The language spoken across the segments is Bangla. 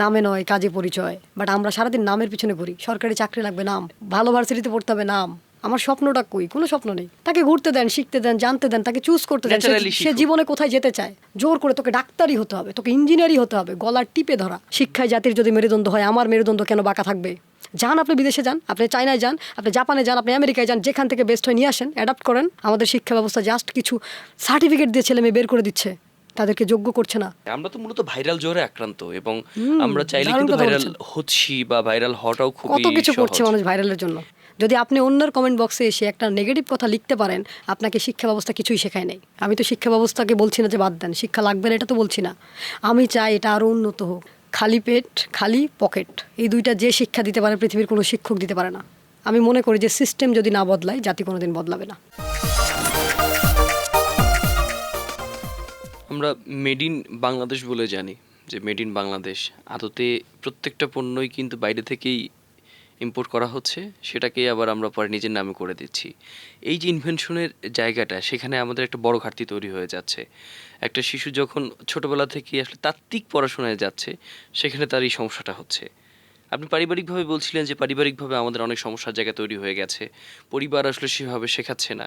নামে নয় কাজে পরিচয়। বাট আমরা সারাদিন নামের পিছনে ঘুরি, সরকারি চাকরি লাগবে নাম, ভালো ভার্সিটিতে পড়তে হবে নাম। আমার স্বপ্নটা কই? কোনো স্বপ্ন নেই। তাকে ঘুরতে দেন, শিখতে দেন, জানতে দেন, তাকে চুজ করতে দেন সে জীবনে কোথায় যেতে চায়। জোর করে তোকে ডাক্তারই হতে হবে, তোকে ইঞ্জিনিয়ারই হতে হবে, গলার টিপে ধরা। শিক্ষায় জাতির যদি মেরুদণ্ড হয়, আমার মেরুদণ্ড কেন বাঁকা থাকবে? যান, আপনি বিদেশে যান, আপনি চায়নায় যান, আপনি জাপানে যান, আপনি আমেরিকায় যান, যেখান থেকে বেস্ট হয় নিয়ে আসেন, অ্যাডাপ্ট করেন। আমাদের শিক্ষা ব্যবস্থা জাস্ট কিছু সার্টিফিকেট দিয়ে ছেলে মেয়ে বের করে দিচ্ছে, তাদেরকে যোগ্য করছে না। আমরা তো মূলত ভাইরাল জ্বরে আক্রান্ত এবং আমরা চাইলে কিন্তু ভাইরাল হচ্ছি বা ভাইরাল হওয়াটাও খুব কত কিছু করছে মানুষ ভাইরালের জন্য। যদি আপনি অন্যের কমেন্ট বক্সে এসে একটা নেগেটিভ কথা লিখতে পারেন, আপনাকে শিক্ষা ব্যবস্থা কিছুই শেখায় নাই। আমি তো শিক্ষা ব্যবস্থাকে বলছি না যে বাদ দেন, শিক্ষা লাগবে না এটা তো বলছি না। আমি চাই এটা আরও উন্নত হোক। খালি পেট খালি পকেট, এই দুইটা যে শিক্ষা দিতে পারে পৃথিবীর কোনো শিক্ষক দিতে পারে না। আমি মনে করি যে সিস্টেম যদি না বদলায়, জাতি কোনোদিন বদলাবে না। আমরা মেড ইন বাংলাদেশ বলে জানি যে মেড ইন বাংলাদেশ, আদতে প্রত্যেকটা পণ্যই কিন্তু বাইরে থেকেই ইম্পোর্ট করা হচ্ছে, সেটাকেই আবার আমরা পরে নিজের নামে করে দিচ্ছি। এই যে ইনভেনশনের জায়গাটা, সেখানে আমাদের একটা বড় ঘাটতি তৈরি হয়ে যাচ্ছে। একটা শিশু যখন ছোটোবেলা থেকে আসলে তাত্ত্বিক পড়াশোনায় যাচ্ছে, সেখানে তার এই সমস্যাটা হচ্ছে। আপনি পারিবারিকভাবে বলছিলেন যে পারিবারিকভাবে আমাদের অনেক সমস্যার জায়গা তৈরি হয়ে গেছে, পরিবার আসলে সেভাবে শেখাচ্ছে না।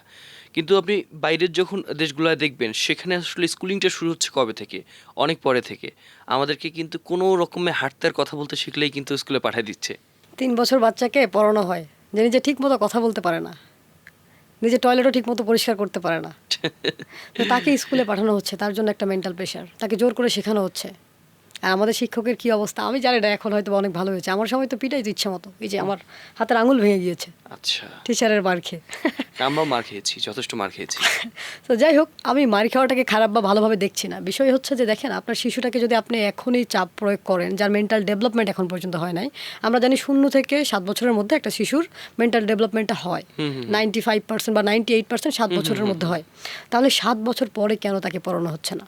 কিন্তু আপনি বাইরের যখন দেশগুলোয় দেখবেন, সেখানে আসলে স্কুলিংটা শুরু হচ্ছে কবে থেকে? অনেক পরে থেকে। আমাদেরকে কিন্তু কোনো রকমে হাঁটতে আর কথা বলতে শিখলেই কিন্তু স্কুলে পাঠিয়ে দিচ্ছে। 3 বছর বাচ্চাকে পড়ানো হয় যে নিজে ঠিক মতো কথা বলতে পারে না, নিজে টয়লেটও ঠিক মতো পরিষ্কার করতে পারে না, তো তাকে স্কুলে পাঠানো হচ্ছে। তার জন্য একটা মেন্টাল প্রেশার, তাকে জোর করে শেখানো হচ্ছে। আর আমাদের শিক্ষকের কি অবস্থা আমি জানি না, এখন হয়তো অনেক ভালো হয়েছে। আমার সময় তো পিটাই তো ইচ্ছা মতো, এই যে আমার হাতের আঙুল ভেঙে গিয়েছে আচ্ছা, টিচারের মার খেয়ে। আমরাও মার খেয়েছি, যথেষ্ট মার খেয়েছি। তো যাই হোক, আমি মার খাওয়াটাকে খারাপ বা ভালোভাবে দেখছি না। বিষয় হচ্ছে যে দেখেন, আপনার শিশুটাকে যদি আপনি এখনই চাপ প্রয়োগ করেন, যার মেন্টাল ডেভেলপমেন্ট এখন পর্যন্ত হয় নাই। আমরা জানি 0 থেকে 7 বছরের মধ্যে একটা শিশুর মেন্টাল ডেভেলপমেন্টটা হয় 95% বা 98% 7 বছরের মধ্যে হয়। তাহলে 7 বছর পরে কেন তাকে পড়ানো হচ্ছে না?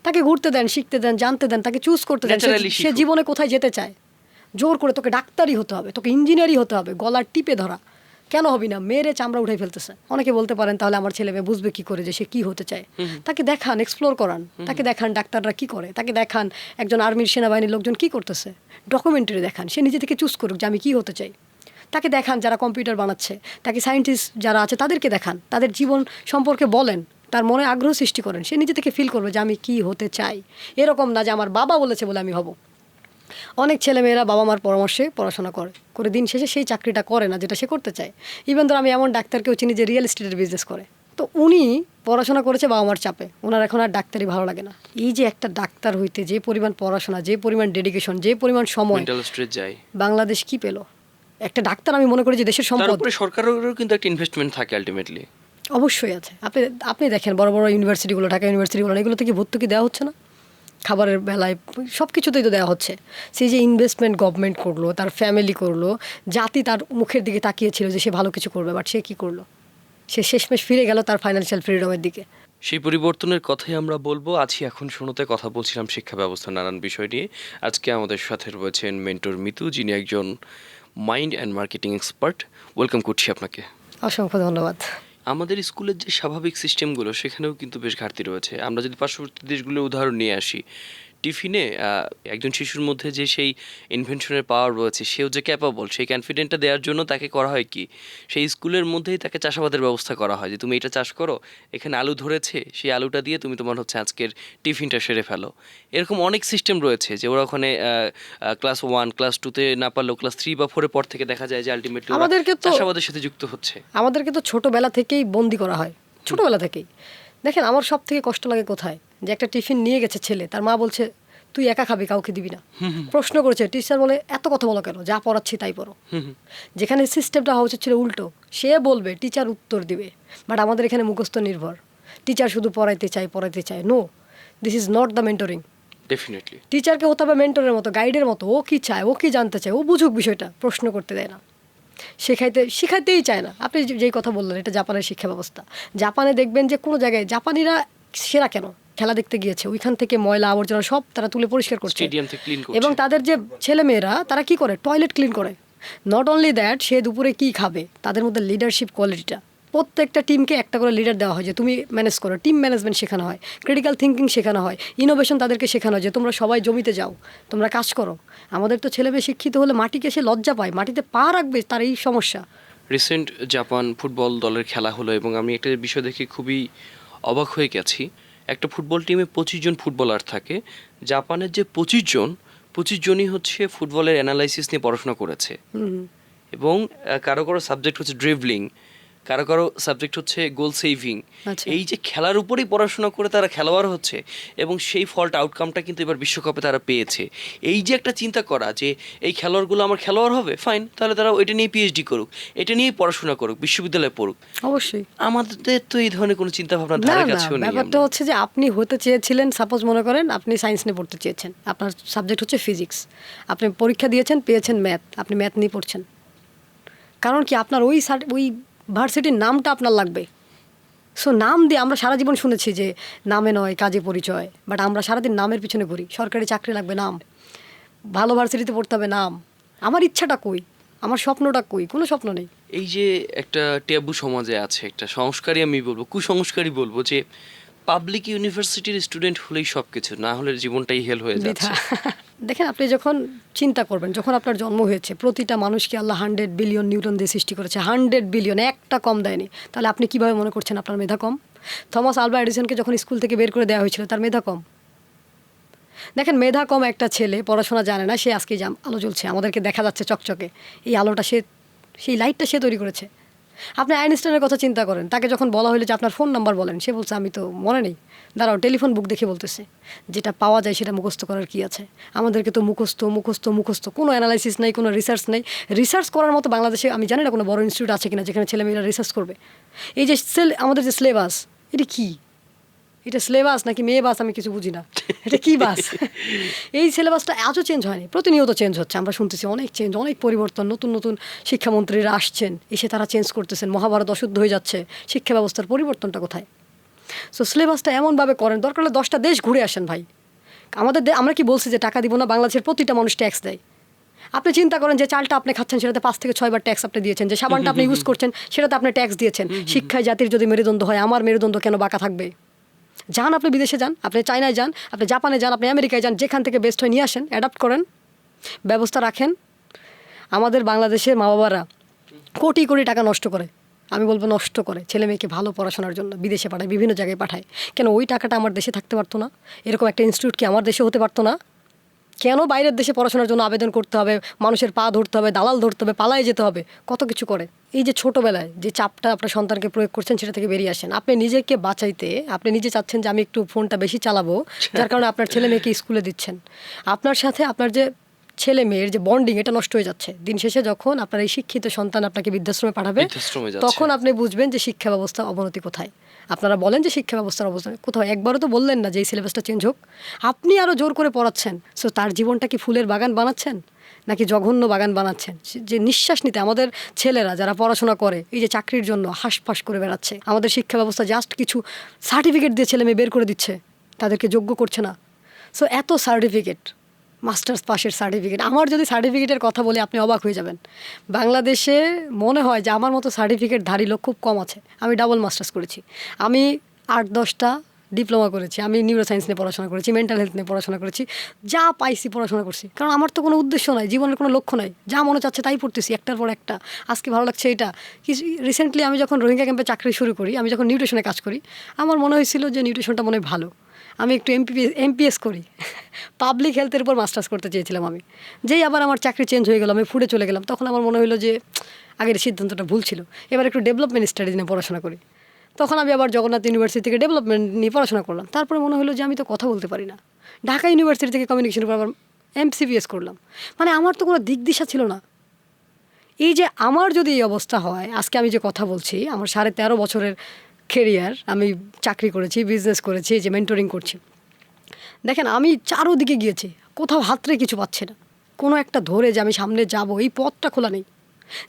তাকে ঘুরতে দেন, শিখতে দেন, জানতে দেন, তাকে চুজ করতে দেন সে জীবনে কোথায় যেতে চায়। জোর করে তোকে ডাক্তারই হতে হবে, তোকে ইঞ্জিনিয়ারই হতে হবে, গলার টিপে ধরা। কেন হবি না? মেরে চামড়া উঠে ফেলতেছে। অনেকে বলতে পারেন তাহলে আমার ছেলে মেয়ে বুঝবে কি করে যে সে কি হতে চায়? তাকে দেখান, এক্সপ্লোর করান, তাকে দেখান ডাক্তাররা কি করে, তাকে দেখান একজন আর্মির সেনাবাহিনীর লোকজন কি করতেছে, ডকুমেন্টারি দেখান, সে নিজে থেকে চুজ করুক যে আমি কি হতে চাই। তাকে দেখান যারা কম্পিউটার বানাচ্ছে, তাকে সায়েন্টিস্ট যারা আছে তাদেরকে দেখান, তাদের জীবন সম্পর্কে বলেন, তার মনে আগ্রহ সৃষ্টি করেন, সে নিজে থেকে ফিল করবে যে আমি কি হতে চাই। এরকম না যে আমার বাবা বলেছে বলে আমি হব। অনেক ছেলেমেয়েরা বাবা মার পরামর্শে পড়াশোনা করে দিন শেষে সেই চাকরিটা করে না যেটা সে করতে চায়। ইভেন ধর আমি এমন ডাক্তারকেও চিনি যে রিয়েল এস্টেটের বিজনেস করে। তো উনি পড়াশোনা করেছে বাবা মার চাপে, ওনার এখন আর ডাক্তারি ভালো লাগে না। এই যে একটা ডাক্তার হইতে যে পরিমাণ পড়াশোনা, যে পরিমাণ ডেডিকেশন, যে পরিমাণ সময়, বাংলাদেশ কি পেল? একটা ডাক্তার আমি মনে করি যে দেশের সম্পদ। সরকারেরও কিন্তু একটা ইনভেস্টমেন্ট থাকে আলটিমেটলি। অবশ্যই আছে। আপনি দেখেন বড় বড় ইউনিভার্সিটিগুলো, ঢাকা ইউনিভার্সিটিগুলো, এগুলো থেকে ভর্তুকি দেওয়া হচ্ছে না? খাবারের বেলায় সব কিছুতেই তো দেওয়া হচ্ছে। সেই যে ইনভেস্টমেন্ট গভর্নমেন্ট করলো, তার ফ্যামিলি করলো, জাতি তার মুখের দিকে তাকিয়েছিল যে সে ভালো কিছু করবে, বাট সে কী করলো? সে শেষমেশ ফিরে গেল তার ফাইন্যান্সিয়াল ফ্রিডমের দিকে। সেই পরিবর্তনের কথাই আমরা বলবো। আছি এখন শুরুতে কথা বলছিলাম শিক্ষা ব্যবস্থার নানান বিষয় নিয়ে। আজকে আমাদের সাথে রয়েছেন মেন্টর মিতু, যিনি একজন mind and marketing expert. Welcome করছি আপনাকে। অসংখ্য ধন্যবাদ। আমাদের স্কুলের যে স্বাভাবিক সিস্টেমগুলো, সেখানেও কিন্তু বেশ ঘাটতি রয়েছে। আমরা যদি পার্শ্ববর্তী দেশগুলোর উদাহরণ নিয়ে আসি, টিফিনে একজন শিশুর মধ্যে যে সেই ইনভেনশনের পাওয়ার রয়েছে, সেও যে ক্যাপাবল, সেই কনফিডেন্টটা দেওয়ার জন্য তাকে করা হয় কি, সেই স্কুলের মধ্যেই তাকে চাষাবাদের ব্যবস্থা করা হয় যে তুমি এটা চাষ করো, এখানে আলু ধরেছে, সেই আলুটা দিয়ে তুমি তোমার হচ্ছে আজকের টিফিনটা সেরে ফেলো। এরকম অনেক সিস্টেম রয়েছে যে ওরা ওখানে ক্লাস 1 ক্লাস 2-তে না পারলেও ক্লাস 3 বা 4 পর থেকে দেখা যায় যে আলটিমেটলি চাষাবাদের সাথে যুক্ত হচ্ছে। আমাদেরকে তো ছোটোবেলা থেকেই বন্দি করা হয়, ছোটোবেলা থেকেই। দেখেন আমার সব থেকে কষ্ট লাগে কোথায়, যে একটা টিফিন নিয়ে গেছে ছেলে, তার মা বলছে তুই একা খাবি, কাউকে দিবি না। প্রশ্ন করেছে, টিচার বলে এত কথা বলো কেন, যা পড়াচ্ছি তাই পড়ো। যেখানে সিস্টেমটা হওয়া উচিত ছিল উল্টো, সে বলবে টিচার উত্তর দিবে। বাট আমাদের এখানে মুখস্থ নির্ভর, টিচার শুধু পড়াইতে চায়। No, this is not the mentoring. Definitely টিচারকে হতে হবে মেন্টরের মতো, গাইডের মতো। ও কি চায়, ও কি জানতে চায়, ও বুঝুক বিষয়টা, প্রশ্ন করতে দেয় না, শিখাইতেই চায় না। আপনি যেই কথা বললেন, এটা জাপানের শিক্ষা ব্যবস্থা। জাপানে দেখবেন যে কোনো জায়গায় জাপানিরা সেরা কেন, খেলা দেখতে গিয়েছে, ওইখান থেকে ময়লা আবর্জনা সব তারা তুলে পরিষ্কার করছে, এবং তাদের যে ছেলেমেয়েরা তারা কি করে, টয়লেট ক্লিন করে। নট অনলি দ্যাট, সে দুপুরে কি খাবে, তাদের মধ্যে লিডারশিপ কোয়ালিটিটা প্রত্যেকটা টিমকে একটা করে লিডার দেওয়া হয় যে তুমি ম্যানেজ করো, টিম ম্যানেজমেন্ট শেখানো হয়, ক্রিটিক্যাল থিঙ্কিং শেখানো হয়, ইনোভেশন তাদেরকে শেখানো হয় যে তোমরা সবাই জমিতে যাও, তোমরা কাজ করো। আমাদের তো ছেলেমেয়ে শিক্ষিত হলে মাটিকে সে লজ্জা পায়, মাটিতে পা রাখবে তার এই সমস্যা। রিসেন্ট জাপান ফুটবল দলের খেলা হলো এবং আমি একটা বিষয় দেখে খুবই অবাক হয়ে গেছি। একটা ফুটবল টিমে 25 জন ফুটবলার থাকে। জাপানের যে 25 জনই হচ্ছে ফুটবলের অ্যানালাইসিস নিয়ে পড়াশোনা করেছে এবং কারো কারো সাবজেক্ট হচ্ছে ড্রিবলিং, কারো কারো সাবজেক্ট হচ্ছে গোল সেভিং। আচ্ছা। এই যে খেলার উপরেই পড়াশোনা করে তারা খেলোয়াড় হচ্ছে এবং সেই ফলটা আউটকামটা কিন্তু এবার বিশ্বকাপে তারা পেয়েছে। এই যে একটা চিন্তা করা যে এই খেলোয়াড়গুলো আমার খেলোয়াড় হবে, ফাইন, তাহলে তারা ওইটা নিয়ে পিএইচডি করুক, এটা নিয়েই পড়াশোনা করুক, বিশ্ববিদ্যালয়ে পড়ুক। অবশ্যই। আমাদের তো এই ধরনের কোনো চিন্তা ভাবনা না ধারে না, কাছেও নেই। ব্যাপারটা হচ্ছে যে আপনি হতে চেয়েছিলেন, সাপোজ মনে করেন আপনি সায়েন্স নিয়ে পড়তে চেয়েছেন, আপনার সাবজেক্ট হচ্ছে ফিজিক্স, আপনি পরীক্ষা দিয়েছেন, পেয়েছেন ম্যাথ, আপনি ম্যাথ নিয়ে পড়ছেন। কারণ কি আপনার ওই ভার্সিটির নামটা আপনার লাগবে। সো নাম দিয়ে আমরা সারা জীবন শুনেছি যে নামে নয় কাজে পরিচয়, বাট আমরা সারাদিন নামের পিছনে ঘুরি। সরকারি চাকরি লাগবে নাম, ভালো ভার্সিটিতে পড়তে হবে নাম। আমার ইচ্ছাটা কই, আমার স্বপ্নটা কই? কোনো স্বপ্ন নেই। এই যে একটা ট্যাবু সমাজে আছে, একটা সংস্কারই আমি বলবো, কুসংস্কারই বলবো, যে পাবলিক ইউনিভার্সিটির স্টুডেন্ট হলেই সব কিছু, না হলে জীবনটাই হেল হয়ে যাচ্ছে। দেখেন, আপনি যখন চিন্তা করবেন, যখন আপনার জন্ম হয়েছে, প্রতিটা মানুষকে আল্লাহ 100 বিলিয়ন নিউটন দিয়ে সৃষ্টি করেছে, 100 বিলিয়ন, একটা কম দেয়নি। তাহলে আপনি কিভাবে মনে করছেন আপনার মেধা কম? থমাস আলভা এডিসনকে যখন স্কুল থেকে বের করে দেওয়া হয়েছিল, তার মেধা কম? দেখেন, মেধা কম একটা ছেলে পড়াশোনা জানে না, সে আজকে আলো জ্বলছে, আমাদেরকে দেখা যাচ্ছে চকচকে, এই আলোটা সেই লাইটটা সে তৈরি করেছে। আপনি আইনস্টাইনের কথা চিন্তা করেন, তাকে যখন বলা হলো যে আপনার ফোন নাম্বার বলেন, সে বলছে আমি তো মনে নেই, দাঁড়াও টেলিফোন বুক দেখে বলতেছে। যেটা পাওয়া যায় সেটা মুখস্থ করার কি আছে? আমাদেরকে তো মুখস্থ, কোনো অ্যানালাইসিস নেই, কোনো রিসার্চ নেই। রিসার্চ করার মতো বাংলাদেশে আমি জানি না কোনো বড় ইনস্টিটিউট আছে কিনা যেখানে ছেলেমেয়েরা রিসার্চ করবে। এই যে আমাদের যে সিলেবাস, এটা কি? এটা সিলেবাস নাকি মেয়ে বাস? আমি কিছু বুঝি না, এটা কি বাস? এই সিলেবাসটা আজও চেঞ্জ হয়নি, প্রতিনিয়ত চেঞ্জ হচ্ছে। আমরা শুনতেছি অনেক চেঞ্জ, অনেক পরিবর্তন, নতুন নতুন শিক্ষামন্ত্রীরা আসছেন, এসে তারা চেঞ্জ করতেছেন। মহাভারত অশুদ্ধ হয়ে যাচ্ছে, শিক্ষা ব্যবস্থার পরিবর্তনটা কোথায়? সো সিলেবাসটা এমনভাবে করেন, দরকার হলে 10টা দেশ ঘুরে আসেন ভাই। আমরা কি বলছি যে টাকা দিব না? বাংলাদেশের প্রতিটা মানুষ ট্যাক্স দেয়। আপনি চিন্তা করেন যে চালটা আপনি খাচ্ছেন সেটাতে 5 থেকে 6 বার ট্যাক্স আপনি দিয়েছেন, যে সাবানটা আপনি ইউজ করছেন সেটাতে আপনি ট্যাক্স দিয়েছেন। শিক্ষায় জাতির যদি মেরুদণ্ড হয়, আমার মেরুদণ্ড কেন বাঁকা থাকবে? যান, আপনি বিদেশে যান, আপনি চায়নায় যান, আপনি জাপানে যান, আপনি আমেরিকায় যান, যেখান থেকে বেস্ট হয় নিয়ে আসেন, অ্যাডাপ্ট করেন, ব্যবস্থা রাখেন। আমাদের বাংলাদেশের মা বাবারা কোটি কোটি টাকা নষ্ট করে, আমি বলবো নষ্ট করে, ছেলে মেয়েকে ভালো পড়াশোনার জন্য বিদেশে পাঠায়, বিভিন্ন জায়গায় পাঠায়। কেন ওই টাকাটা আমার দেশে থাকতে পারতো না? এরকম একটা ইনস্টিটিউট কি আমার দেশে হতে পারতো না? কেন বাইরের দেশে পড়াশোনার জন্য আবেদন করতে হবে, মানুষের পা ধরতে হবে, দালাল ধরতে হবে, পালায় যেতে হবে, কত কিছু করে? এই যে ছোটোবেলায় যে চাপটা আপনার সন্তানকে প্রয়োগ করছেন, সেটা থেকে বেরিয়ে আসেন। আপনি নিজেকে বাঁচাইতে আপনি নিজে চাচ্ছেন যে আমি একটু ফোনটা বেশি চালাবো, যার কারণে আপনার ছেলে মেয়েকে স্কুলে দিচ্ছেন। আপনার সাথে আপনার যে ছেলে মেয়ের যে বন্ডিং, এটা নষ্ট হয়ে যাচ্ছে। দিন শেষে যখন আপনার এই শিক্ষিত সন্তান আপনাকে বৃদ্ধাশ্রমে পাঠাবে, তখন আপনি বুঝবেন যে শিক্ষা ব্যবস্থা অবনতি কোথায়। আপনারা বলেন যে শিক্ষা ব্যবস্থার অবস্থা কোথাও, একবারও তো বললেন না যে এই সিলেবাসটা চেঞ্জ হোক। আপনি আরও জোর করে পড়াচ্ছেন। সো তার জীবনটা কি ফুলের বাগান বানাচ্ছেন নাকি জঘন্য বাগান বানাচ্ছেন? যে নিঃশ্বাস নিতে আমাদের ছেলেরা যারা পড়াশোনা করে, এই যে চাকরির জন্য হাঁসফাঁস করে বেড়াচ্ছে, আমাদের শিক্ষা ব্যবস্থা জাস্ট কিছু সার্টিফিকেট দিয়ে ছেলে মেয়ে বের করে দিচ্ছে, তাদেরকে যোগ্য করছে না। সো এত সার্টিফিকেট, মাস্টার্স পাশের সার্টিফিকেট, আমার যদি সার্টিফিকেটের কথা বলে আপনি অবাক হয়ে যাবেন। বাংলাদেশে মনে হয় যে আমার মতো সার্টিফিকেটধারী লোক খুব কম আছে। আমি ডাবল মাস্টার্স করেছি, আমি 8-10টা ডিপ্লোমা করেছি, আমি নিউরোসায়েন্স নিয়ে পড়াশোনা করেছি, মেন্টাল হেলথ নিয়ে পড়াশোনা করেছি, যা পাইছি পড়াশোনা করছি। কারণ আমার তো কোনো উদ্দেশ্য নাই, জীবনের কোনো লক্ষ্য নাই, যা মনে চাচ্ছে তাই পড়তেছি, একটার পর একটা। আজকে ভালো লাগছে এটা। রিসেন্টলি আমি যখন রোহিঙ্গা ক্যাম্পে চাকরি শুরু করি, আমি যখন নিউট্রিশনে কাজ করি, আমার মনে হয়েছিল যে নিউট্রিশনটা মনে হয় ভালো, আমি একটু এমপিএস করি। পাবলিক হেলথের উপর মাস্টার্স করতে চেয়েছিলাম আমি। যেই আবার আমার চাকরি চেঞ্জ হয়ে গেল, আমি ফুডে চলে গেলাম, তখন আমার মনে হলো যে আগের সিদ্ধান্তটা ভুল ছিল, এবার একটু ডেভেলপমেন্ট স্টাডিজ নিয়ে পড়াশোনা করি। তখন আমি আবার জগন্নাথ ইউনিভার্সিটি থেকে ডেভেলপমেন্ট নিয়ে পড়াশোনা করলাম। তারপরে মনে হলো যে আমি তো কথা বলতে পারি না, ঢাকা ইউনিভার্সিটি থেকে কমিউনিকেশনের উপর আবার এমসিপিএস করলাম। মানে আমার তো কোনো দিক দিশা ছিল না। এই যে আমার যদি এই অবস্থা হয়, আজকে আমি যে কথা বলছি, আমার 13.5 বছরের কেরিয়ার, আমি চাকরি করেছি, বিজনেস করেছি, যে মেন্টরিং করছি, দেখেন আমি চারোদিকে গিয়েছি, কোথাও হাতরে কিছু পাচ্ছে না, কোনো একটা ধরে যে আমি সামনে যাব, এই পথটা খোলা নেই।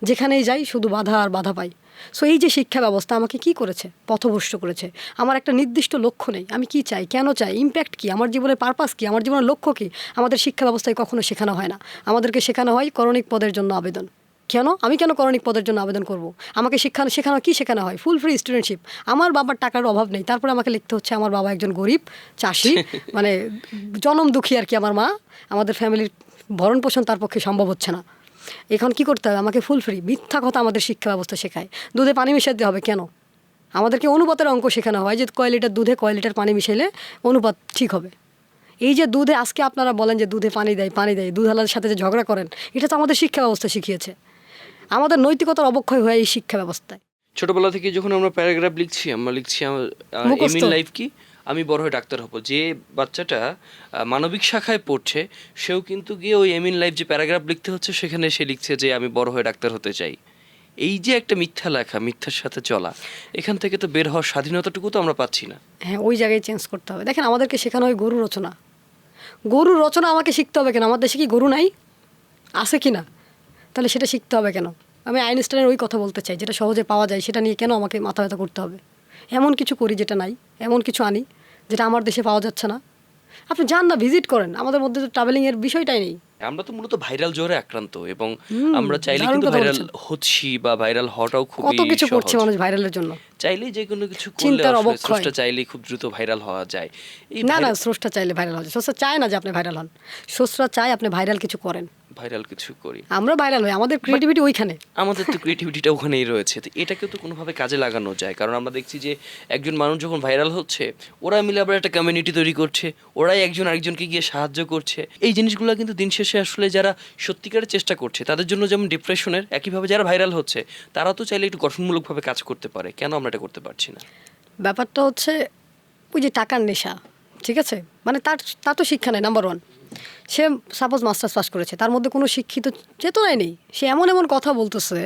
যেখানেই যাই শুধু বাধা আর বাধা পাই। সো এই যে শিক্ষা ব্যবস্থা আমাকে কি করেছে? পথভ্রষ্ট করেছে। আমার একটা নির্দিষ্ট লক্ষ্য নেই, আমি কি চাই, কেন চাই, ইম্প্যাক্ট কি, আমার জীবনের পারপাস কি, আমার জীবনের লক্ষ্য কি, আমাদের শিক্ষা ব্যবস্থায় কখনো শেখানো হয় না। আমাদেরকে শেখানো হয় করণিক পদের জন্য আবেদন। কেন আমি কেন করণিক পদের জন্য আবেদন করব? আমাকে শেখানো কি শেখানো হয়? Full free studentship. আমার বাবার টাকার অভাব নেই, তারপরে আমাকে লিখতে হচ্ছে আমার বাবা একজন গরিব চাষি, মানে জনম দুঃখী আর কি। আমার মা, আমাদের ফ্যামিলির ভরণ পোষণ তার পক্ষে সম্ভব হচ্ছে না। এখন কি করতে হবে? আমাকে ফুল ফ্রি মিথ্যা কথা আমাদের শিক্ষা ব্যবস্থা শেখায়। দুধে পানি মিশাতে হবে কেন? আমাদেরকে অনুপাতের অঙ্ক শেখানো হয় যে কয় লিটার দুধে কয় লিটার পানি মিশাইলে অনুপাত ঠিক হবে। এই যে দুধে আজকে আপনারা বলেন যে দুধে পানি দেয়, দুধওয়ালার সাথে যে ঝগড়া করেন, এটা তো আমাদের শিক্ষা ব্যবস্থা শিখিয়েছে। আমাদের নৈতিকতার অবক্ষয় হয় এই শিক্ষা ব্যবস্থায়। ছোটবেলা থেকে যখন আমরা প্যারাগ্রাফ লিখছি, আমরা লিখছি মুখস্থ। এম ইন লাইফ কি, আমি বড় হয়ে ডাক্তার হব। যে বাচ্চাটা মানবিক শাখায় পড়ছে, সেও কিন্তু গিয়ে ওই এম ইন লাইফ যে প্যারাগ্রাফ লিখতে হচ্ছে, সেখানে সে লিখছে যে আমি বড় হয়ে ডাক্তার হতে চাই। এই যে একটা মিথ্যা লেখা, মিথ্যার সাথে চলা, এখান থেকে তো বের হওয়ার স্বাধীনতাটুকু তো আমরা পাচ্ছি না। হ্যাঁ, ওই জায়গায় চেঞ্জ করতে হবে। দেখেন আমাদেরকে শেখানো হয় গরু রচনা। গরু রচনা আমাকে শিখতে হবে কেন? আমার দেশে কি গরু নাই? আছে কি না? তাহলে সেটা শিখতে হবে কেন? আমি আইনস্টাইনের ওই কথা বলতে চাই, যেটা সহজে পাওয়া যায় সেটা নিয়ে কেন আমাকে মাথা ব্যথা করতে হবে? এমন কিছু করি যেটা নাই, এমন কিছু আনি যেটা আমার দেশে পাওয়া যাচ্ছে না। আপনি যান না, ভিজিট করেন। আমাদের মধ্যে তো ট্রাভেলিংয়ের বিষয়টাই নেই। আমরা তো মূলত ভাইরাল জ্বরে আক্রান্ত, এবং আমরা চাইলে দারুণ কিন্তু কথা ভাইরাল বলছেন। হচ্ছি, বা ভাইরাল হওয়াটাও খুবই কত কিছু করছে সহজ। মানুষ ভাইরালের জন্য। চাইলেই যে কোনো কিছু করলে চিন্তার আসলে অবক্ষয়। স্রষ্টা চাইলেই খুব দ্রুত ভাইরাল হওয়া যায়। এই না না, স্রষ্টা চাইলে ভাইরাল হয়। স্রষ্টা চায় না যে আপনি ভাইরাল হন, স্রষ্টা চায় আপনি ভাইরাল কিছু করেন। ভাইরাল কিছু করি, আমরা ভাইরাল হই, আমাদের ক্রিয়েটিভিটি ওইখানে। আমাদের তো ক্রিয়েটিভিটিটা ওখানেই রয়েছে। তো এটাকে তো কোনোভাবে কাজে লাগানো যায়, কারণ আমরা দেখছি যে একজন মানুষ যখন ভাইরাল হচ্ছে, ওরা মিলে আবার একটা কমিউনিটি তৈরি করছে, ওরাই একজন আরেকজনকে গিয়ে সাহায্য করছে। এই জিনিসগুলো কিন্তু দিন শেষে আসলে যারা সত্যিকারের চেষ্টা করছে তাদের জন্য যেমন ডিপ্রেশনের, একইভাবে যারা ভাইরাল হচ্ছে তারা তো চাইলে একটু গঠনমূলকভাবে কাজ করতে পারে। কেন আমরা এটা করতে পারছি না? ব্যাপারটা হচ্ছে ওই যে টাকার নেশা, ঠিক আছে? মানে তার তো শিক্ষা নেই, নাম্বার ওয়ান। সে সাপোজ মাস্টার্স পাস করেছে, তার মধ্যে কোনো শিক্ষিত চেতনাই নেই। সে এমন এমন কথা বলতেছে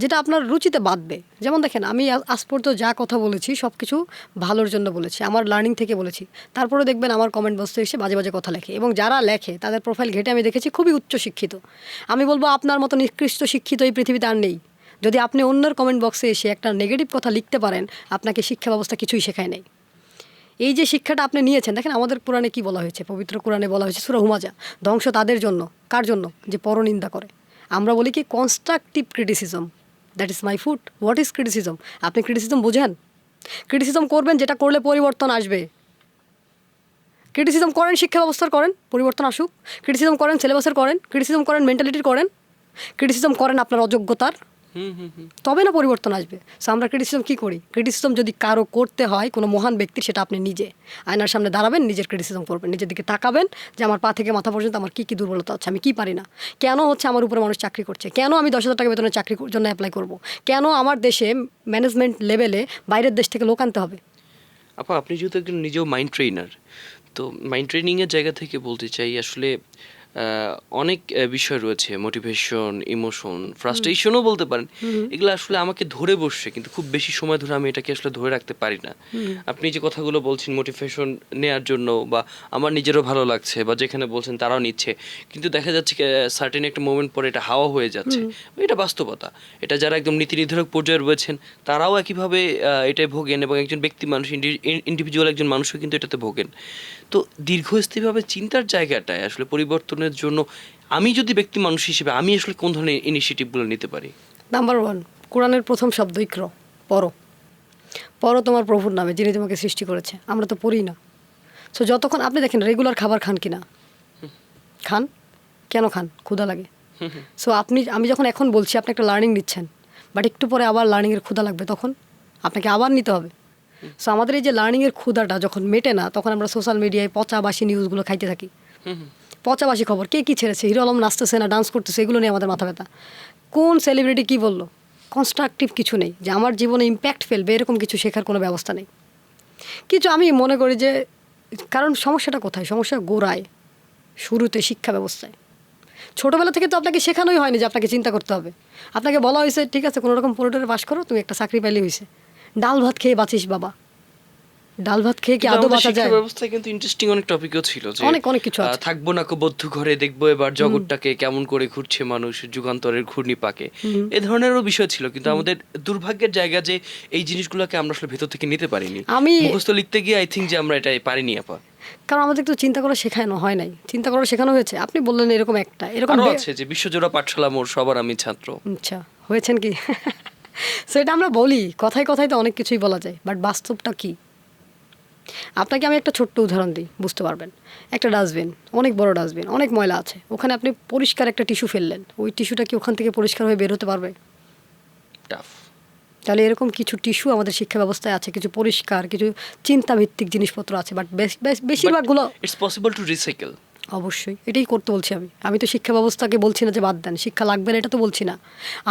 যেটা আপনার রুচিতে বাঁধবে। যেমন দেখেন, আমি আজ পর্যন্ত যা কথা বলেছি সব কিছু ভালোর জন্য বলেছি, আমার লার্নিং থেকে বলেছি। তারপরে দেখবেন আমার কমেন্ট বক্সে এসে বাজে বাজে কথা লেখে, এবং যারা লেখে তাদের প্রোফাইল ঘেটে আমি দেখেছি খুবই উচ্চ শিক্ষিত। আমি বলবো আপনার মতো নিকৃষ্ট শিক্ষিত এই পৃথিবীতে আর নেই। যদি আপনি অন্যের কমেন্ট বক্সে এসে একটা নেগেটিভ কথা লিখতে পারেন, আপনাকে শিক্ষা ব্যবস্থা কিছুই শেখায় নাই। এই যে শিক্ষাটা আপনি নিয়েছেন, দেখেন আমাদের কোরআনে কি বলা হয়েছে? পবিত্র কোরআনে বলা হয়েছে সূরা হুমাজা, ধ্বংস তাদের জন্য। কার জন্য? যে পরনিন্দা করে। আমরা বলি কি constructive criticism, that is my food. What is criticism? আপনি ক্রিটিসিজম বোঝেন? ক্রিটিসিজম করবেন যেটা করলে পরিবর্তন আসবে। ক্রিটিসিজম করেন, শিক্ষা ব্যবস্থার করেন, পরিবর্তন আসুক। ক্রিটিসিজম করেন, সিলেবাসের করেন। ক্রিটিসিজম করেন, মেন্টালিটির করেন। ক্রিটিসিজম করেন আপনার অযোগ্যতার, তবে না পরিবর্তন আসবে। সো আমরা ক্রিটিসিজম কী করি? ক্রিটিসিজম যদি কারো করতে হয়, কোনো মহান ব্যক্তির, সেটা আপনি নিজে আয়নার সামনে দাঁড়াবেন, নিজের ক্রিটিসিজম করবেন, নিজের দিকে তাকাবেন যে আমার পা থেকে মাথা পর্যন্ত আমার কী কী দুর্বলতা হচ্ছে, আমি কী পারি না, কেন হচ্ছে আমার উপরে মানুষ চাকরি করছে, কেন আমি 10,000 টাকা বেতনের চাকরির জন্য অ্যাপ্লাই করব, কেন আমার দেশে ম্যানেজমেন্ট লেভেলে বাইরের দেশ থেকে লোক আনতে হবে। আপা, আপনি যেহেতু একজন নিজেও মাইন্ড ট্রেনার, তো মাইন্ড ট্রেনিংয়ের জায়গা থেকে বলতে চাই, আসলে অনেক বিষয় রয়েছে, মোটিভেশন, ইমোশন, ফ্রাস্ট্রেশনও বলতে পারেন। এগুলো আসলে আমাকে ধরে বসছে, কিন্তু খুব বেশি সময় ধরে আমি এটাকে আসলে ধরে রাখতে পারি না। আপনি যে কথাগুলো বলছেন মোটিভেশন নেওয়ার জন্য, বা আমার নিজেরও ভালো লাগছে, বা যেখানে বলছেন তারাও নিচ্ছে, কিন্তু দেখা যাচ্ছে সার্টেন একটা মোমেন্ট পরে এটা হাওয়া হয়ে যাচ্ছে। এটা বাস্তবতা। এটা যারা একদম নীতি নির্ধারক পর্যায়ে রয়েছেন তারাও একইভাবে এটাই ভোগেন, এবং একজন ব্যক্তি মানুষ, ইন্ডিভিজুয়াল একজন মানুষও কিন্তু এটাতে ভোগেন। তো দীর্ঘস্থায়ীভাবে চিন্তার জায়গাটায় আসলে পরিবর্তনের জন্য আমি যদি ব্যক্তি মানুষ হিসেবে আমি আসলে কোন ধরনের ইনিশিয়েটিভগুলো নিতে পারি? নাম্বার ওয়ান, কোরআনের প্রথম শব্দ ইকর, পড়ো। পড়ো তোমার প্রভুর নামে, যিনি তোমাকে সৃষ্টি করেছে। আমরা তো পড়ি না। সো যতক্ষণ আপনি দেখেন রেগুলার খাবার খান কিনা, খান, কেন খান? ক্ষুধা লাগে। সো আমি যখন এখন বলছি আপনি একটা লার্নিং নিচ্ছেন, বাট একটু পরে আবার লার্নিংয়ের ক্ষুধা লাগবে, তখন আপনাকে আবার নিতে হবে। সো আমাদের এই যে লার্নিংয়ের ক্ষুধাটা যখন মেটে না, তখন আমরা সোশ্যাল মিডিয়ায় পচাবাসী নিউজগুলো খাইতে থাকি। পচাবাসী খবর, কে কী ছেড়েছে, হিরো আলম নাচতেছে না ডান্স করতেছে, এগুলো নিয়ে আমাদের মাথা ব্যথা। কোন সেলিব্রিটি কী বললো, কনস্ট্রাকটিভ কিছু নেই যে আমার জীবনে ইম্প্যাক্ট ফেলবে, এরকম কিছু শেখার কোনো ব্যবস্থা নেই। কিছু আমি মনে করি যে, কারণ সমস্যাটা কোথায়? সমস্যা গোড়ায়, শুরুতে, শিক্ষা ব্যবস্থায়। ছোটোবেলা থেকে তো আপনাকে শেখানোই হয়নি যে আপনাকে চিন্তা করতে হবে। আপনাকে বলা হয়েছে ঠিক আছে কোনো রকম পোর্টারে পাস করো, তুমি একটা চাকরি পাইলে হয়েছে, ডাল ভাত খেয়ে বাঁচিস বাবা। ডাল ভাত খেয়ে কি কিন্তু আদৌ আমাদের বাঁচা শিক্ষা যায়? ব্যবস্থায় কিন্তু ইন্টারেস্টিং অনেক টপিকও ছিল যে অনেক অনেক কিছু আছে। থাকবো না কো বদ্ধ ঘরে, দেখবো এবার জগৎটাকে কেমন করে ঘুরছে মানুষ, যুগান্তরের ঘূর্ণি পাকে, এ ধরনেরও বিষয় ছিল। কিন্তু আমাদের দুর্ভাগ্যের জায়গা যে এই জিনিসগুলোকে আমরা আসলে ভেতর থেকে নিতে পারিনি। আমি মুখস্থ লিখতে গিয়ে আই থিঙ্ক যে আমরা এটা পারিনি আপা। কারণ আমাদের তো চিন্তা করা শেখানো হয় নাই, চিন্তা করা শেখানো হয়েছে। আপনি বললেন এরকম একটা এরকম আরো আছে যে বিশ্বজোড়া পাঠশালা মোর সবার আমি ছাত্র। আচ্ছা, হয়েছেন কি? সেটা আমরা বলি, কথায় কথায় তো অনেক কিছুই বলা যায়, বাট বাস্তবটা কি? আপনাকে আমি একটা ছোট্ট উদাহরণ দিই, বুঝতে পারবেন। একটা ডাস্টবিন, অনেক বড় ডাস্টবিন, অনেক ময়লা আছে, ওখানে আপনি পরিষ্কার একটা টিস্যু ফেললেন, ওই টিস্যুটা কি ওখান থেকে পরিষ্কার হয়ে বের হতে পারবে? টাফ। তাহলে এরকম কিছু টিস্যু আমাদের শিক্ষা ব্যবস্থায় আছে, কিছু পরিষ্কার, কিছু চিন্তাভিত্তিক জিনিসপত্র আছে, বাট বেশিরভাগগুলো ইটস পসিবল টু রিসাইকেল। অবশ্যই এটাই করতে বলছি আমি তো শিক্ষা ব্যবস্থাকে বলছি না যে বাদ দেন, শিক্ষা লাগবে না এটা তো বলছি না।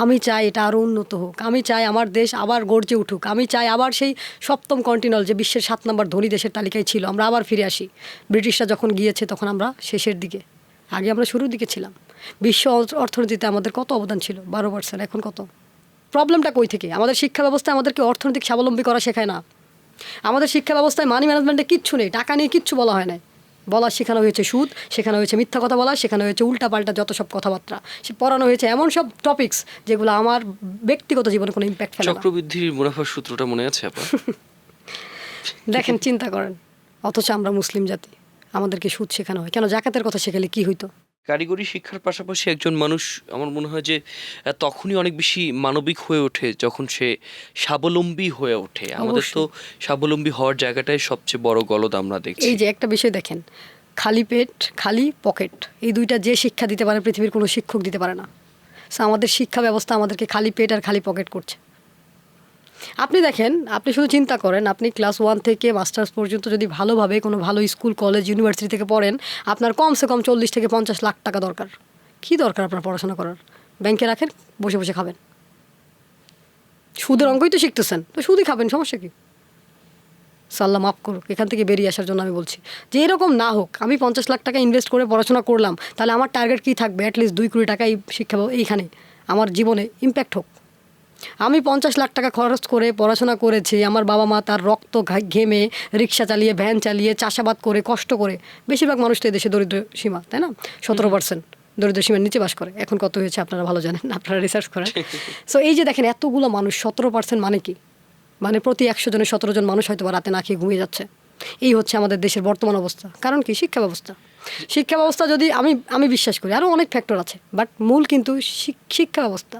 আমি চাই এটা আরও উন্নত হোক, আমি চাই আমার দেশ আবার গর্জে উঠুক, আমি চাই আবার সেই সপ্তম কন্টিনেন্টাল যে বিশ্বের 7 নম্বর ধনী দেশের তালিকায় ছিল আমরা আবার ফিরে আসি। ব্রিটিশরা যখন গিয়েছে তখন আমরা শেষের দিকে, আগে আমরা শুরুর দিকে ছিলাম। বিশ্ব অর্থনীতিতে আমাদের কত অবদান ছিল? 12%, এখন কত? প্রবলেমটা কই থেকে? আমাদের শিক্ষা ব্যবস্থা আমাদেরকে অর্থনৈতিক স্বাবলম্বী করা শেখায় না। আমাদের শিক্ষা ব্যবস্থায় মানি ম্যানেজমেন্টে কিচ্ছু নেই, টাকা নিয়ে কিচ্ছু বলা হয় না। বলা শেখানো হয়েছে সুদ, শেখানো হয়েছে মিথ্যা কথা বলা, শেখানো হয়েছে উল্টাপাল্টা যত সব কথাবার্তা, সে পড়ানো হয়েছে এমন সব টপিকস যেগুলো আমার ব্যক্তিগত জীবনে কোনো ইম্প্যাক্ট ফেলে না। চক্রবৃদ্ধির মুনাফার সূত্রটা মনে আছে আপা? দেখেন, চিন্তা করেন, অথচ আমরা মুসলিম জাতি, আমাদেরকে সুদ শেখানো হয় কেন? জাকাতের কথা শেখালে কি হইতো? কারিগরি শিক্ষার পাশাপাশি একজন মানুষ আমার মনে হয় যে তখনই অনেক বেশি মানবিক হয়ে ওঠে যখন সে স্বাবলম্বী হয়ে ওঠে। আমাদের তো স্বাবলম্বী হওয়ার জায়গাটাই সবচেয়ে বড় গলদ আমরা দেখছি। এই যে একটা বিষয় দেখেন, খালি পেট খালি পকেট, এই দুইটা যে শিক্ষা দিতে পারে পৃথিবীর কোনো শিক্ষক দিতে পারে না। সো আমাদের শিক্ষা ব্যবস্থা আমাদেরকে খালি পেট আর খালি পকেট করছে। আপনি দেখেন, আপনি শুধু চিন্তা করেন, আপনি ক্লাস 1 থেকে মাস্টার্স পর্যন্ত যদি ভালোভাবে কোনো ভালো স্কুল কলেজ ইউনিভার্সিটি থেকে পড়েন, আপনার কমসে কম 40 থেকে 50 লাখ টাকা দরকার। কি দরকার আপনার পড়াশোনা করার? ব্যাংকে রাখেন, বসে বসে খাবেন, সুদের অঙ্কই তো শিখতেছেন, তো সুদই খাবেন, সমস্যা কি? সাল্লাহ মাফ করুক, এখান থেকে বেরিয়ে আসার জন্য আমি বলছি যে এরকম না হোক। আমি 50 লাখ টাকা ইনভেস্ট করে পড়াশোনা করলাম, তাহলে আমার টার্গেট কী থাকবে? অ্যাটলিস্ট 2 কোটি টাকা এই শিক্ষা এইখানে আমার জীবনে ইম্প্যাক্ট হোক। আমি 50 লাখ টাকা খরচ করে পড়াশোনা করেছি, আমার বাবা মা তার রক্ত ঘেমে রিক্সা চালিয়ে, ভ্যান চালিয়ে, চাষাবাদ করে, কষ্ট করে। বেশিরভাগ মানুষ তো এদেশে দরিদ্র সীমা, তাই না? 17% দরিদ্র সীমার নিচে বাস করে। এখন কত হয়েছে আপনারা ভালো জানেন, আপনারা রিসার্চ করেন। সো এই যে দেখেন এতগুলো মানুষ, 17% মানে কি? মানে প্রতি 100 জনের 17 জন মানুষ হয়তো বা রাতে না খেয়ে ঘুমিয়ে যাচ্ছে। এই হচ্ছে আমাদের দেশের বর্তমান অবস্থা। কারণ কি? শিক্ষা ব্যবস্থা। শিক্ষা ব্যবস্থা যদি আমি বিশ্বাস করি আরও অনেক ফ্যাক্টর আছে, বাট মূল কিন্তু শিক্ষা ব্যবস্থা।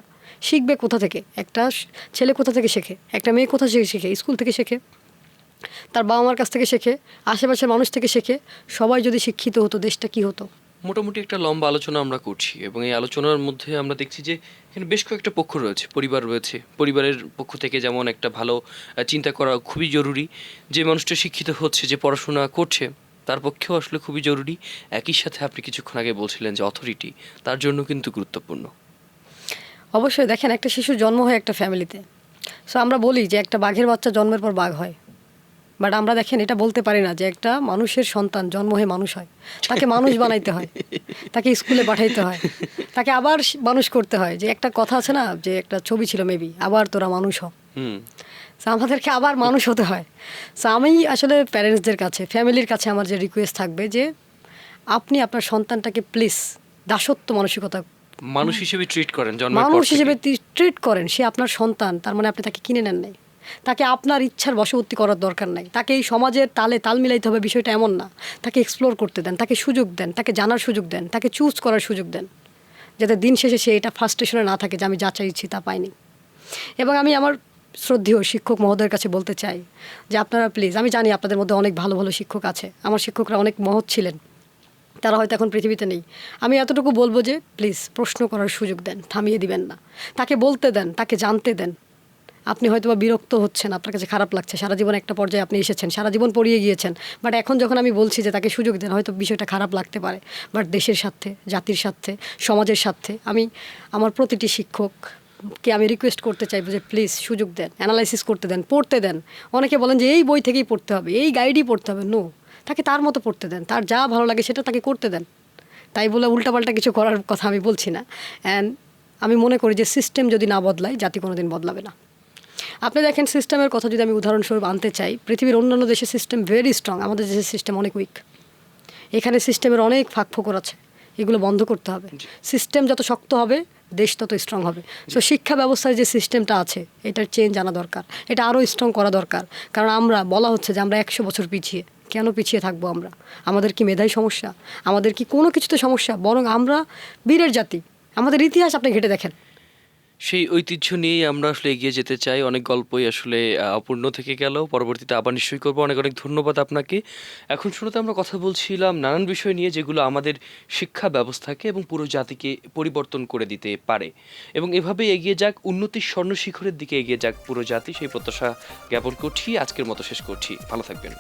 শিখবে কোথা থেকে? একটা ছেলে কোথা থেকে শেখে? একটা মেয়ে কোথা থেকে শেখে? স্কুল থেকে শেখে, তার বাবা মার কাছ থেকে শেখে, আশেপাশের মানুষ থেকে শেখে। সবাই যদি শিক্ষিত হতো, দেশটা কি হতো? মোটামুটি একটা লম্বা আলোচনা আমরা করছি এবং এই আলোচনার মধ্যে আমরা দেখছি যে এখানে বেশ কয়েকটা পক্ষ রয়েছে। পরিবার রয়েছে, পরিবারের পক্ষ থেকে যেমন একটা ভালো চিন্তা করা খুবই জরুরি। যে মানুষটা শিক্ষিত হচ্ছে, যে পড়াশোনা করছে, তার পক্ষেও আসলে খুবই জরুরি। একই সাথে আপনি কিছুক্ষণ আগে বলছিলেন যে অথরিটি, তার জন্য কিন্তু গুরুত্বপূর্ণ। অবশ্যই দেখেন, একটা শিশুর জন্ম হয় একটা ফ্যামিলিতে। সো আমরা বলি যে একটা বাঘের বাচ্চা জন্মের পর বাঘ হয়, বাট আমরা দেখেন এটা বলতে পারি না যে একটা মানুষের সন্তান জন্ম হয়ে মানুষ হয়। তাকে মানুষ বানাইতে হয়, তাকে স্কুলে পাঠাইতে হয়, তাকে আবার মানুষ করতে হয়। যে একটা কথা আছে না, যে একটা ছবি ছিল মেবি, আবার তোরা মানুষ হ। সো আমাদেরকে আবার মানুষ হতে হয়। সো আমি আসলে প্যারেন্টসদের কাছে, ফ্যামিলির কাছে আমার যে রিকোয়েস্ট থাকবে যে আপনি আপনার সন্তানটাকে প্লিজ দাসত্ব মানসিকতা মানুষ হিসেবে ট্রিট করেন, জন্মের পর মানুষ থেকে। হিসেবে ট্রিট করেন। সে আপনার সন্তান, তার মানে আপনি তাকে কিনে নেন নাই, তাকে আপনার ইচ্ছার বশবর্তী করার দরকার নাই, তাকে এই সমাজের তালে তাল মিলাইতে হবে বিষয়টা এমন না। তাকে এক্সপ্লোর করতে দেন, তাকে সুযোগ দেন, তাকে জানার সুযোগ দেন, তাকে চুজ করার সুযোগ দেন, যাতে দিন শেষে সে এটা ফ্রাস্ট্রেশনে না থাকে যে আমি যা চাইছি তা পাইনি। এবং আমি আমার শ্রদ্ধেয় শিক্ষক মহোদয়ের কাছে বলতে চাই যে আপনারা প্লিজ, আমি জানি আপনাদের মধ্যে অনেক ভালো ভালো শিক্ষক আছে, আমার শিক্ষকরা অনেক মহৎ ছিলেন, তারা হয়তো এখন পৃথিবীতে নেই। আমি এতটুকু বলবো যে প্লিজ প্রশ্ন করার সুযোগ দেন, থামিয়ে দিবেন না, তাকে বলতে দেন, তাকে জানতে দেন। আপনি হয়তো বা বিরক্ত হচ্ছেন, আপনার কাছে খারাপ লাগছে, সারা জীবন একটা পর্যায়ে আপনি এসেছেন, সারা জীবন পড়িয়ে গিয়েছেন, বাট এখন যখন আমি বলছি যে তাকে সুযোগ দেন, হয়তো বিষয়টা খারাপ লাগতে পারে, বাট দেশের স্বার্থে, জাতির স্বার্থে, সমাজের স্বার্থে আমি আমার প্রতিটি শিক্ষককে আমি রিকোয়েস্ট করতে চাইবো যে প্লিজ সুযোগ দেন, অ্যানালাইসিস করতে দেন, পড়তে দেন। অনেকে বলেন যে এই বই থেকেই পড়তে হবে, এই গাইডই পড়তে হবে। নো, তাকে তার মতো পড়তে দেন, তার যা ভালো লাগে সেটা তাকে করতে দেন। তাই বলে উল্টাপাল্টা কিছু করার কথা আমি বলছি না। অ্যান্ড আমি মনে করি যে সিস্টেম যদি না বদলায়, জাতি কোনো দিন বদলাবে না। আপনি দেখেন সিস্টেমের কথা যদি আমি উদাহরণস্বরূপ আনতে চাই, পৃথিবীর অন্যান্য দেশের সিস্টেম ভেরি স্ট্রং, আমাদের দেশের সিস্টেম অনেক উইক। এখানে সিস্টেমের অনেক ফাঁকফোকর আছে, এগুলো বন্ধ করতে হবে। সিস্টেম যত শক্ত হবে দেশ তত স্ট্রং হবে। সো শিক্ষা ব্যবস্থায় যে সিস্টেমটা আছে এটার চেঞ্জ আনা দরকার, এটা আরও স্ট্রং করা দরকার। কারণ আমরা বলা হচ্ছে যে আমরা 100 বছর পিছিয়ে, কেন পিছিয়ে থাকবো আমরা? আমাদের কি মেধায় সমস্যা? আমাদের কি কোনো কিছুতে সমস্যা? বরং আমরা বীরের জাতি, আমাদের ইতিহাস আপনি ঘেটে দেখেন। সেই ঐতিহ্য নিয়েই আমরা আসলে এগিয়ে যেতে চাই। অনেক গল্পই আসলে অপূর্ণ থেকে গেল, পরবর্তীতে আবার নিশ্চয়ই করবো। অনেক অনেক ধন্যবাদ আপনাকে। এখন শুরুতে আমরা কথা বলছিলাম নানান বিষয় নিয়ে যেগুলো আমাদের শিক্ষা ব্যবস্থাকে এবং পুরো জাতিকে পরিবর্তন করে দিতে পারে, এবং এভাবে এগিয়ে যাক, উন্নতির স্বর্ণ শিখরের দিকে এগিয়ে যাক পুরো জাতি, সেই প্রত্যাশা জ্ঞাপন করছি। আজকের মতো শেষ করছি, ভালো থাকবেন।